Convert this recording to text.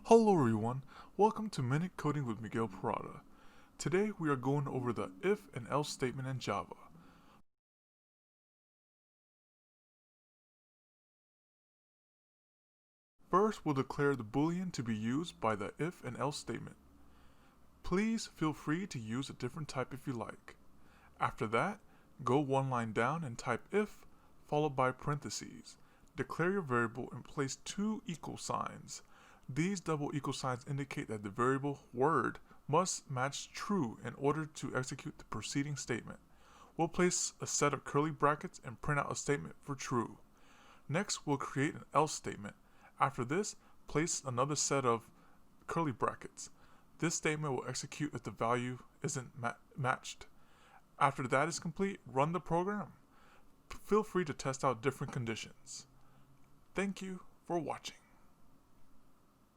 Hello everyone, welcome to Minute Coding with Miguel Parada. Today we are going over the if and else statement in Java. First, we'll declare the boolean to be used by the if and else statement. Please feel free to use a different type if you like. After that, go one line down and type if, followed by parentheses. Declare your variable and place two equal signs. These double equal signs indicate that the variable word must match true in order to execute the preceding statement. We'll place a set of curly brackets and print out a statement for true. Next, we'll create an else statement. After this, place another set of curly brackets. This statement will execute if the value isn't matched. After that is complete, run the program. Feel free to test out different conditions. Thank you for watching.